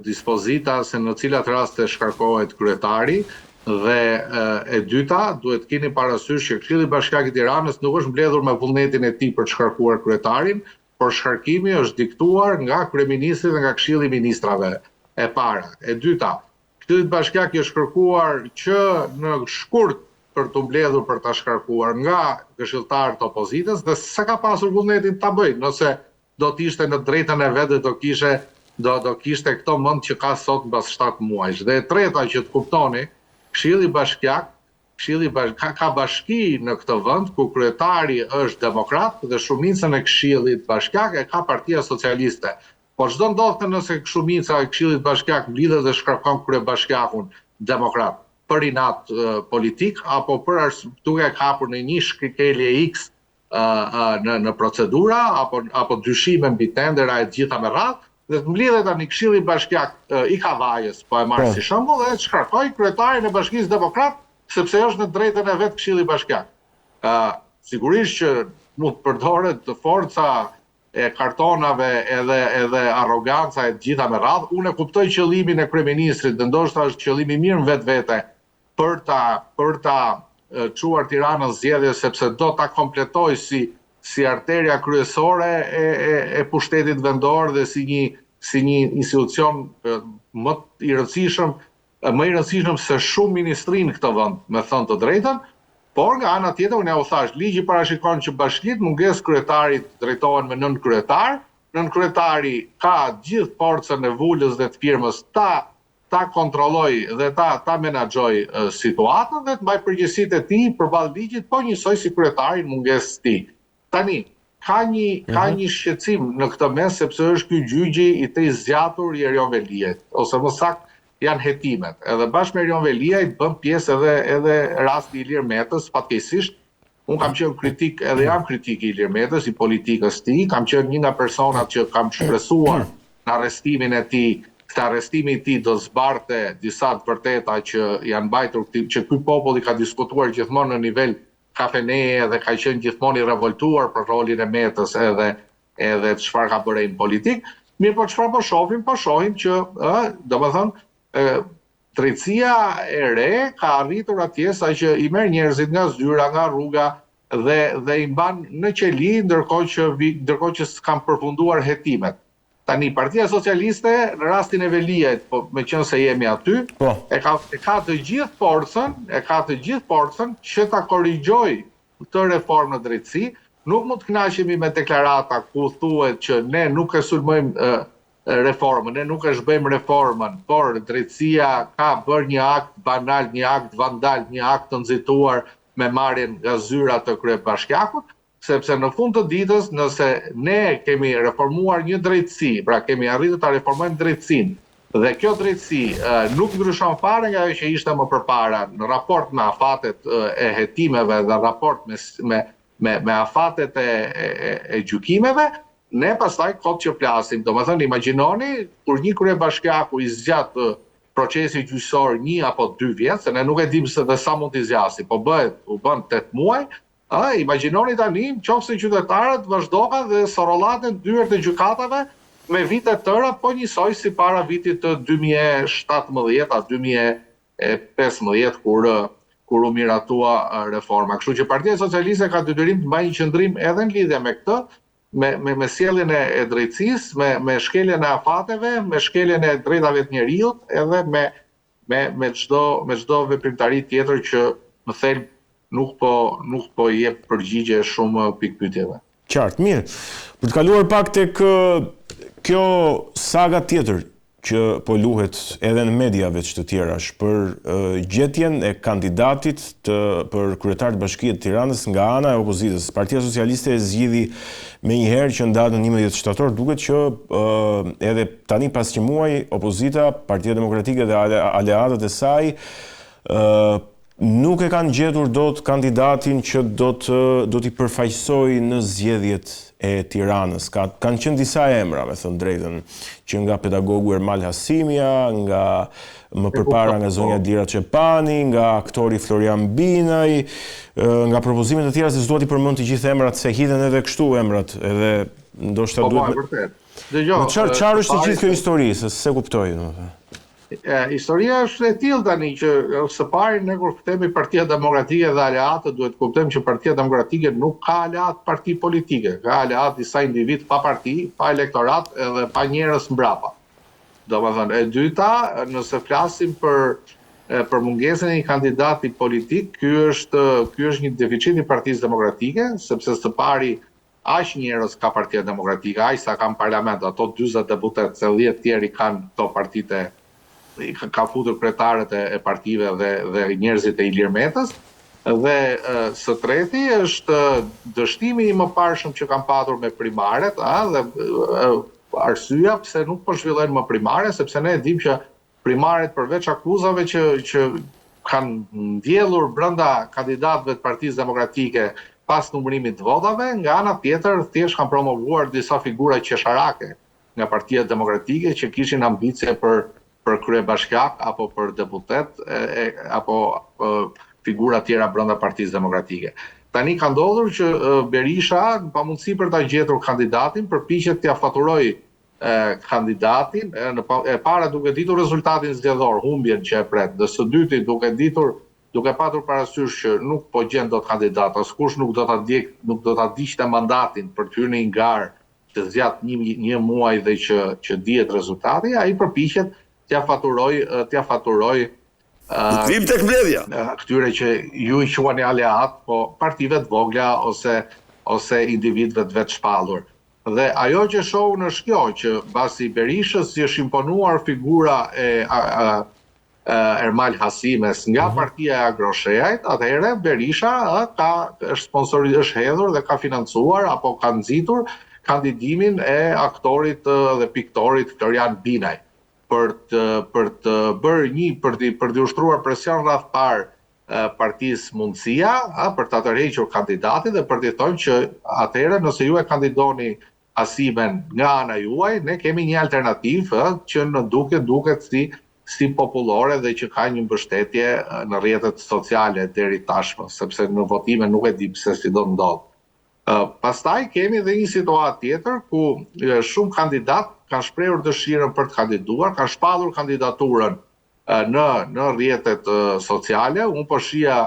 dispozita se në cilat raste shkarkohet kryetari, dhe e dyta, duhet keni parasysh që Këshilli Bashkiak i Tiranës nuk është mbledhur me vullnetin e tij për të shkarkuar kryetarin, por shkarkimi është diktuar nga kryeministri dhe nga Këshilli i Ministrave e para. E dyta, Këshilli Bashkiak i është kërkuar që në shkurt për të mbledhur për ta shkarkuar nga këshilltarët e opozitës dhe s'ka ka pasur vullnetin ta bëjë. Nëse do të ishte në drejtën e vet do kishte këto mend që ka sot mbas 7 muajsh. Dhe e treta që të kuptoni, Këshilli Bashkiak ka bashki në këtë vend ku kryetari është demokrat dhe shumicën e Këshillit Bashkiak e ka Partia Socialiste. Po çdo ndodhte nëse shumica e Këshillit Bashkiak mblidhet dhe shkarkon kryebashkiakun demokrat për inat politik apo për duke hapur në një shkrikelje X në procedura apo dyshime mbi tendera e gjitha me radhë, dhe të mblidhet tani Këshilli Bashkiak i Kavajës, po e marr si shembull, dhe të shkarkoj kryetarin e Bashkisë Demokrat, sepse është në drejtën e vet Këshilli Bashkiak. Sigurisht që mund të përdoret forca e kartonave edhe arroganca e gjitha me radhë. Unë e kuptoj qëllimin e kryeministrit, dhe ndoshta është qëllimi mirë në vetvete për ta çuar Tiranën zgjedhje, sepse do ta kompletoj si arteria kryesore e pushtetit vendor dhe si një institucion më i rëndësishëm se shumë ministri në këtë vend, me thënë të drejtën, por nga ana tjetër unë u thash, ligji parashikon që bashkitë mungesë kryetarit drejtohen me nën kryetar, nën kryetari ka gjithë forcën e vulës dhe të firmës ta kontrolloj dhe ta menaxhoj situatën dhe të mbaj përgjegjësitë e tij përballë ligjit, po njësoj si kryetari në mungesë të tij. Tani, ka një shqetësim në këtë mes, sepse është ky gjyqi i tij zgjatur i Erion Veliajt, ose më saktë janë hetimet. Edhe bashkë me Erion Veliajt bën pjesë edhe rasti i Ilir Metës, fatkeqësisht. Unë kam qenë kritik, edhe jam kritik i Ilir Metës, i politikës tij, kam qenë një nga personat që kam shpresuar në arrestimin e tij. Këtë arrestimi i tij do zbarte disa të vërteta që janë mbajtur, që ky popull i ka diskutuar gjithmonë në nivel kafeneje dhe ka qenë gjithmonë i revoltuar për rolin e Metës edhe çfarë ka bërë në politik. Mirë, po çfarë po shohim? Po shohim që, domethënë, drejtësia e re ka arritur atje sa që i merr njerëzit nga zyra, nga rruga dhe i mban në qeli, ndërkohë që s'kan përfunduar hetimet. Tani, Partia Socialiste, në rastin e Veliajt, po me qenë se jemi aty, e ka të gjithë forcën që ta korrigjoj këtë reformë në drejtësi. Nuk mund të kënaqemi me deklarata ku thuhet që ne nuk e sulmojmë reformën, ne nuk e zhbejmë reformën, por drejtësia ka bërë një akt banal, një akt vandal, një akt të nxituar me marrjen nga zyra të kryebashkiakut. Sepse në fund të ditës, nëse ne kemi reformuar një drejtësi, pra kemi arritur ta reformojmë drejtësinë, dhe kjo drejtësi nuk ndryshon fare nga ajo që ishte më përpara në raport me afatet e hetimeve dhe raport me afatet e gjykimeve, ne pastaj kot që flasim. Domethënë, imagjinoni kur një kryebashkiaku i zgjat procesi gjyqësor 1 apo 2 vjet, se ne nuk e dim se dhe sa mund t'i zgjasë, po u bën 8 muaj. Imagjinoni tani, nëse qytetarët vazhdohen dhe sorollaten dyert e gjykatave me vite tëra, po njësoj si para vitit të 2017 a 2015 kur u miratua reforma. Kështu që Partia Socialiste ka detyrim të mbajë një qëndrim edhe në lidhje me këtë, me sjelljen e drejtësisë, me shkeljen e afateve, me shkeljen e drejtave të njerëzit, edhe me çdo veprimtari tjetër që më thelb nuk po i jep përgjigje shumë pikpyetjeve. Qartë, mirë. Për të kaluar pak tek kjo saga tjetër që po luhet edhe në media veç të tjerash për gjetjen e kandidatit për kryetar të Bashkisë të Tiranës nga ana e opozitës. Partia Socialiste e zgjidhi menjëherë që në datën 11 shtator, duket që edhe tani pas një muaj opozita, Partia Demokratike dhe aleatët e saj nuk e kanë gjetur dot kandidatin që do t'i përfaqësoj në zgjedhjet e Tiranës. Kanë qenë disa emra, me thënë drejtën, që nga pedagogu Ermal Hasimia, nga më përpara nga zonja Dira Çepani, nga aktori Florian Binaj, nga propozimet e tjera, se s'dua t'i përmend të gjithë emrat, se hidhen edhe kështu emrat, edhe ndoshta duhet Çfarë është e gjithë kjo histori, se kuptoj, domethënë. Historia është e tillë tani që së pari ne kur themi Partia Demokratike dhe aleatët duhet kuptojmë që Partia Demokratike nuk ka aleat parti politike, ka aleat disa individ pa parti, pa elektorat edhe pa njerëz mbrapa. Domethënë, e dyta, nëse flasim për mungesën e një kandidati politik, ky është një deficit i Partisë Demokratike, sepse së pari aq njerëz ka Partia Demokratike, aq sa kanë parlament, ato 40 deputet, se 10 tjerë kanë këto partitë, ka futur kryetarët e partive dhe njerëzit e Ilir Metës. Dhe së treti është dështimi i mëparshëm që kanë patur me primaret, dhe arsyeja pse nuk po zhvillojnë më primare, sepse ne e dimë që primaret përveç akuzave që kanë ndjellur brenda kandidatëve të Partisë Demokratike pas numërimit të votave, nga ana tjetër thjesht kanë promovuar disa figura qesharake nga Partia Demokratike që kishin ambicie për kryebashkiak apo për deputet apo figura tjera brenda Partisë Demokratike. Tani ka ndodhur që Berisha, pa mundësi për ta gjetur kandidatin, përpiqet t'ia faturojë kandidatin, e para duke ditur rezultatin zgjedhor, humbjen që e pret, dhe së dyti duke patur parasysh që nuk po gjen dot kandidat, askush nuk do ta diqte mandatin për të hyrë në një garë që zgjat një muaj dhe që dihet rezultati, ai përpiqet t'ia faturoj vim tek mbledhja. Këtyre që ju i quani aleat, po partive të vogla ose individëve të vetë shpallur. Dhe ajo që shohu është kjo, që basi Berishës si është imponuar figura e Ermal Hasimes nga Partia e Agroshejait, atëherë Berisha është hedhur dhe ka financuar apo ka nxitur kandidimin e aktorit dhe piktorit Florian Binaj për të ushtruar presion rreth partisë Mundësia, për të tërhequr kandidatin dhe për të thënë që atëherë nëse ju e kandidoni Hasimen nga ana juaj, ne kemi një alternativë që në duket si popullore dhe që ka një mbështetje në rrjetet sociale deri tashmë, sepse në votime nuk e di pse si do ndodh. Pastaj kemi edhe një situatë tjetër ku shumë kandidat kanë shprehur dëshirën për të kandiduar, kanë shpallur kandidaturën në rrjetet sociale. Unë po shija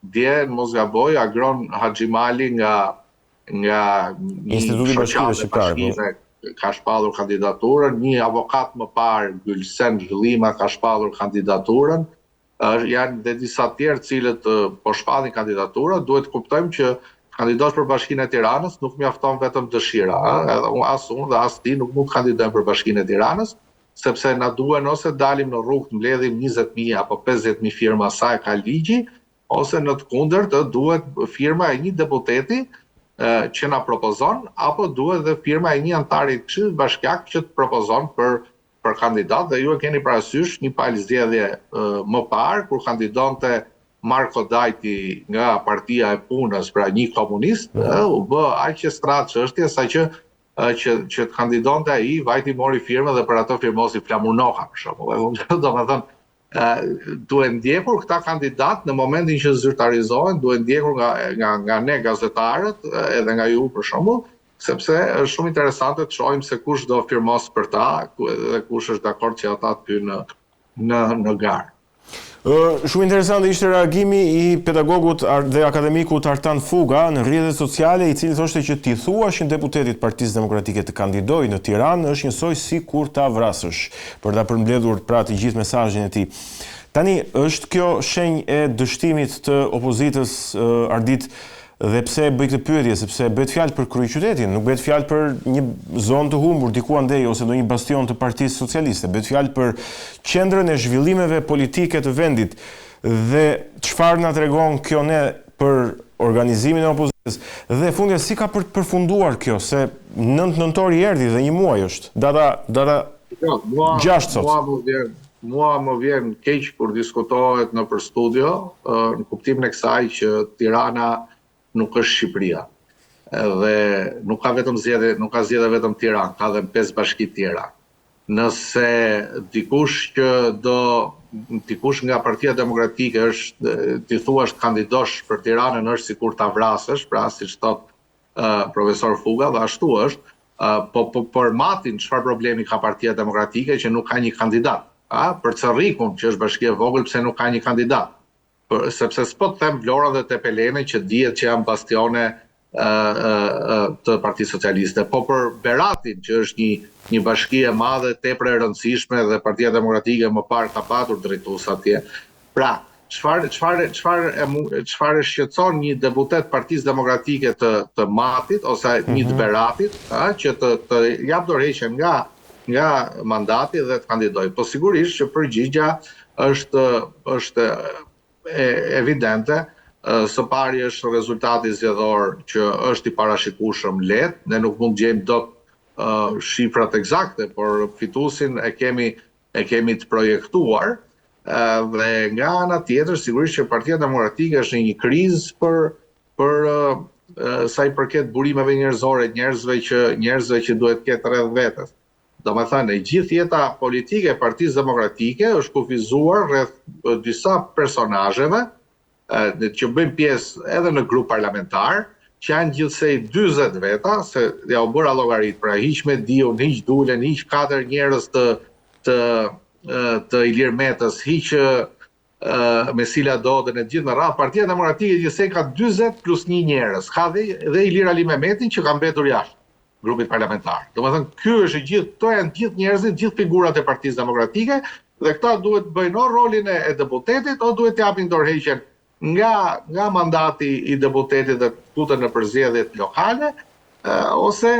dje, mos gaboj, Agron Haxhimali nga Instituti Bashkive Shqiptare ka shpallur kandidaturën, një avokat më parë, Gylsen Zhillima, ka shpallur kandidaturën. Janë dhe disa tjerë cilët po shpallin kandidaturën. Duhet kuptojmë që kandidosh për Bashkinë e Tiranës nuk mjafton vetëm dëshira. As unë dhe as ti nuk mund të kandidojmë për Bashkinë e Tiranës, sepse na duhen ose dalim në rrugë të mbledhim 20.000 apo 50.000 firma sa e ka ligji, ose në të kundërt duhet firma e një deputeti që na propozon, apo duhet dhe firma e një antari të Këshillit Bashkiak që të propozon për kandidat. Dhe ju e keni parasysh një palë zgjedhje më parë kur kandidonte Marko Dajti nga Partia e Punës, pra një komunist, u bë aq e stratë çështje sa që të kandidonte ai, vajti mori firmën dhe për ato firmosi Flamur Noha, për shembull. Domethënë, duhet ndjekur këta kandidat në momentin që zyrtarizohen, duhet ndjekur nga ne gazetarët edhe nga ju, për shembull, sepse është shumë interesante të shohim se kush do firmos për ta dhe kush është dakord që ata të hyjnë në garë. Shumë interesante ishte reagimi i pedagogut dhe akademikut Artan Fuga në rrjetet sociale, i cili thoshte që t'i thuash një deputetit Partisë Demokratike të kandidojë në Tiranë është njësoj si kur ta vrasësh, për ta përmbledhur pra të gjithë mesazhin e tij. Tani, është kjo shenjë e dështimit të opozitës, Ardit, dhe pse bëj këtë pyetje, sepse bëhet fjalë për kryeqytetin, nuk bëhet fjalë për një zonë të humbur diku andej ose ndonjë bastion të Partisë Socialiste, bëhet fjalë për qendrën e zhvillimeve politike të vendit. Dhe çfarë na tregon kjo ne për organizimin e opozitës? Dhe fundja si ka përfunduar kjo, se 9 nëntor i erdhi dhe një muaj është. Data 6 sot. Mua më vjen keq kur diskutohet nëpër studio, në kuptimin e kësaj që Tirana nuk është Shqipëria. Dhe nuk ka zgjedhje vetëm Tiranë, ka edhe 5 bashki tjera. Nëse dikush nga Partia Demokratike ti thuash kandidosh për Tiranën është sikur ta vrasësh, pra siç thot profesor Fuga, dhe ashtu është, Por matin, çfarë problemi ka Partia Demokratike që nuk ka një kandidat? Për Cerrikun, që është bashki e vogël, pse nuk ka një kandidat? Sepse s'po të them Vlora dhe Tepelene që dihet që janë bastione të Partisë Socialiste, po për Beratin, që është një bashki e madhe, tepër e rëndësishme dhe Partia Demokratike më parë ka patur drejtues atje. Pra, çfarë shqetëson një deputet Partisë Demokratike të Matit ose një të Beratit, që të jap dorëheqjen nga mandati dhe të kandidojë. Po sigurisht që përgjigja është evidente. Së pari është rezultati zgjedhor që është i parashikueshëm lehtë, ne nuk mund gjejmë dot shifrat eksakte, por fituesin e kemi të projektuar. Dhe nga ana tjetër, sigurisht që Partia Demokratike është në një krizë për sa i përket burimeve njerëzore, njerëzve që duhet ketë rreth vetes. Domethënë, gjithë jeta politike e Partisë Demokratike është kufizuar rreth disa personazheve që bëjnë pjesë edhe në grup parlamentar, që janë gjithsej 40 veta, se ja u bëra llogarit, pra hiq Mediun, hiq Dulen, hiq 4 njerëz të Ilir Metës, hiq Mesila Dodën e gjithë në radhë, Partia Demokratike gjithsej ka 40 plus 1 njerëz. Ka dhe Ilir Ali Mehmetin që ka mbetur jashtë grupit parlamentar. Domethënë, këto janë gjithë njerëzit, gjithë figurat e Partisë Demokratike, dhe këta duhet bëjnë o rolin e deputetit, o duhet japin dorëheqjen nga mandati i deputetit dhe tutën në përzgjedhjet lokale, ose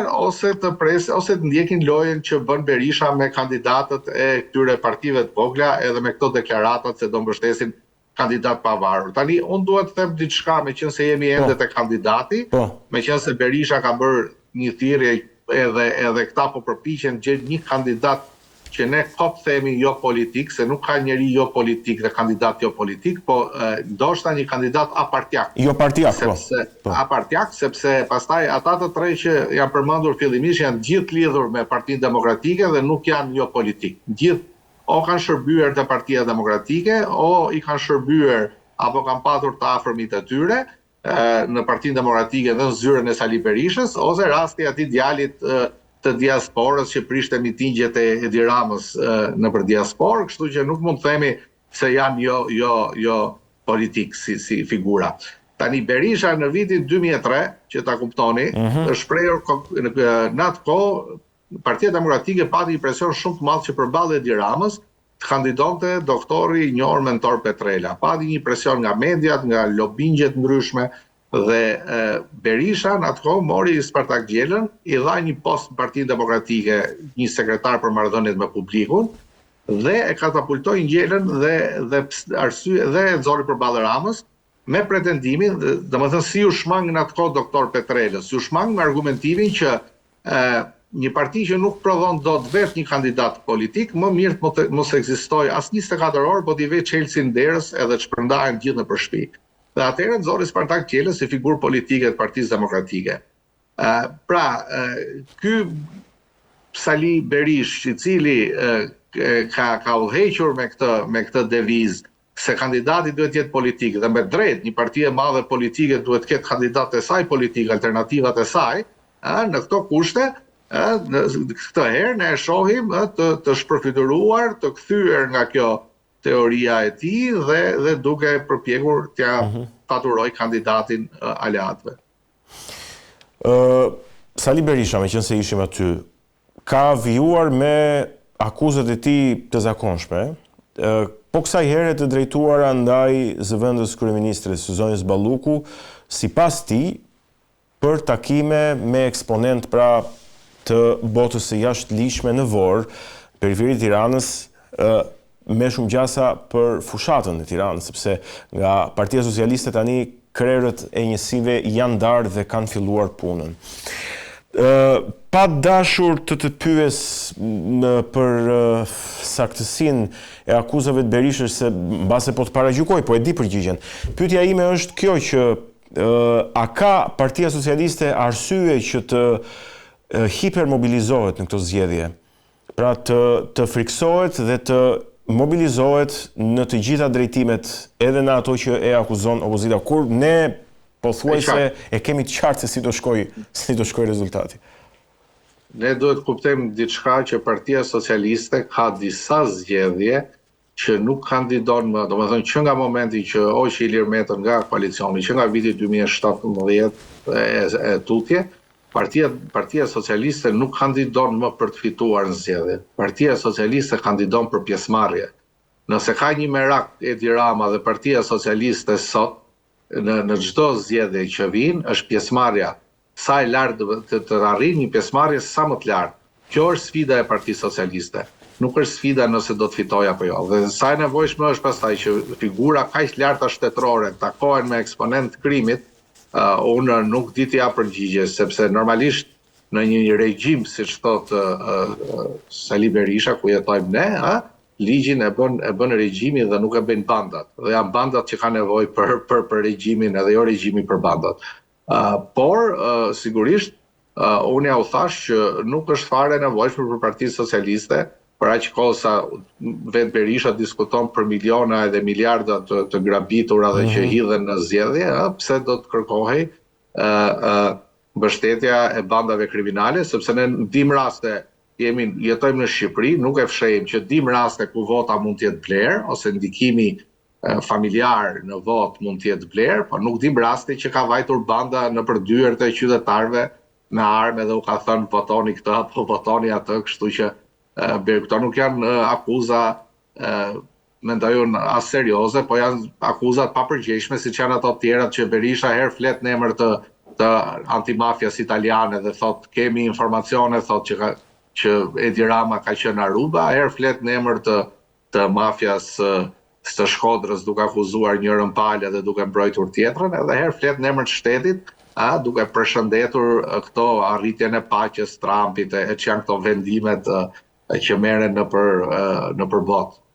të ndjekin lojën që bën Berisha me kandidatët e këtyre partive të vogla, edhe me këto deklaratat se do mbështesin kandidat pavarur. Tani, unë duhet të them diçka, meqense jemi ende te kandidati, meqense Berisha ka bërë një thirrje edhe këta po përpiqen gjejnë një kandidat që ne themi jo politik, se nuk ka njeri jo politik dhe kandidat jo politik, po ndoshta një kandidat apartjak. Jo partijak, apartjak, sepse pastaj ata të tre që janë përmendur fillimisht janë gjithë lidhur me Partinë Demokratike dhe nuk janë jo politik. Gjithë o kanë shërbyer te Partia Demokratike, o i kanë shërbyer apo kanë patur të afërmit e tyre në Partinë Demokratike dhe në zyrën e Sali Berishës, ose rasti atij djalit të diasporës që prishte mitingjet e Edi Ramës nëpër diasporë, kështu që nuk mund të themi se janë jo politik si figura. Tani Berisha në vitin 2003, që ta kuptoni, është shprehur në atë kohë Partia Demokratike pati një presion shumë të madh që përballë Edi Ramës të kandidonte doktori i njohur Mentor Petrela. Pati një presion nga mediat, nga lobingjet ndryshme, dhe Berisha në atë kohë mori Spartak Gjelën, i dha një post në Partinë Demokratike, një sekretar për marrëdhëniet me publikun, dhe e katapultoi Gjelën dhe e nxori përballë Ramës me pretendimin, domethënë si u shmang në atë kohë doktor Petrelës, si u shmang me argumentimin që një parti që nuk prodhon dot vetë një kandidat politik, më mirë mos ekzistojë as 24 orë, po t'i vë Chelsea derës edhe të shpërndahen gjithë nëpër shtëpi. Dhe atëherë nxori Spartak Gjelën si figurë politike të Partisë Demokratike. Pra, ky Sali Berish, i cili ka udhëhequr me këtë devizë se kandidati duhet jetë politik, dhe me drejt një parti e madhe politike duhet ketë kandidatë e saj politik, alternativat e saj, në këto kushte, këtë herë ne e shohim të shpërfituar, të kthyer nga kjo teoria e tij dhe duke përpjekur t'ia paturoj kandidatin aleatëve. Sali Berisha, meqense ishim aty, ka vijuar me akuzat e tij të zakonshme, po kësaj here të drejtuara ndaj zëvendës kryeministres Zonjës Balluku, sipas tij, për takime me eksponent pra të botës së jashtëligjshme në Vorë, periferi Tiranës, me shumë gjasa për fushatën e Tiranës, sepse nga Partia Socialiste tani krerët e njësive janë ndarë dhe kanë filluar punën. Pa dashur të pyes për saktësinë e akuzave të Berishës, se mbase po të paragjykoj, po e di përgjigjen. Pyetja ime është kjo që a ka Partia Socialiste arsye që të hipermobilizohet në këto zgjedhje? Pra të friksohet dhe të mobilizohet në të gjitha drejtimet, edhe në ato që e akuzon opozita, kur ne pothuajse e kemi të qartë se si do shkoj rezultati. ne duhet kuptojmë diçka që Partia Socialiste ka disa zgjedhje që nuk kandidon më, domethënë që nga momenti që hoqi Ilir Metën nga koalicioni, që nga viti 2017 e tutje, Partia Socialiste nuk kandidon më për të fituar në zgjedhje. Partia Socialiste kandidon për pjesëmarrje. Nëse ka një merak Edi Rama dhe Partia Socialiste sot, në çdo zgjedhje që vijnë, është pjesëmarrja. Sa e lartë të arrijë një pjesëmarrje sa më të lartë. Kjo është sfida e Partisë Socialiste. Nuk është sfida nëse do të fitoj apo jo. Dhe sa e nevojshme është pastaj që figura kaq larta shtetërore takohen me eksponent të krimit, unë nuk di t'ja përgjigje, sepse normalisht në një regjim, siç thot Sali Berisha, ku jetojmë ne, ligjin e bën regjimi dhe nuk e bëjnë bandat. Dhe janë bandat që kanë nevojë për regjimin edhe jo regjimi për bandat. Por sigurisht unë ja u thash që nuk është fare nevojshme për Partinë Socialiste, për aq kohë sa vetë Berisha diskuton për miliona edhe miliarda të grabitura dhe që hidhen në zgjedhje, pse do të kërkohej mbështetja e bandave kriminale, sepse ne dim raste, jetojmë në Shqipëri, nuk e fshehim që dim raste ku vota mund të jetë blerë, ose ndikimi familjar në vot mund të jetë blerë, por nuk dim raste që ka vajtur banda nëpër dyert e qytetarëve me armë dhe u ka thënë votoni këtë apo votoni atë, kështu që këto nuk janë akuza, mendoj unë, as serioze, po janë akuzat papërgjegjshme, siç janë ato tjerat që Berisha herë flet në emër të antimafjas italiane dhe thot kemi informacione, thot që Edi Rama ka qenë Aruba, herë flet në emër të mafjas së Shkodrës duke akuzuar njërën palë dhe duke mbrojtur tjetrën, edhe herë flet në emër të shtetit, duke përshëndetur këto arritjen e paqes Trumpit, që janë këto vendimet që merren nëpër botë.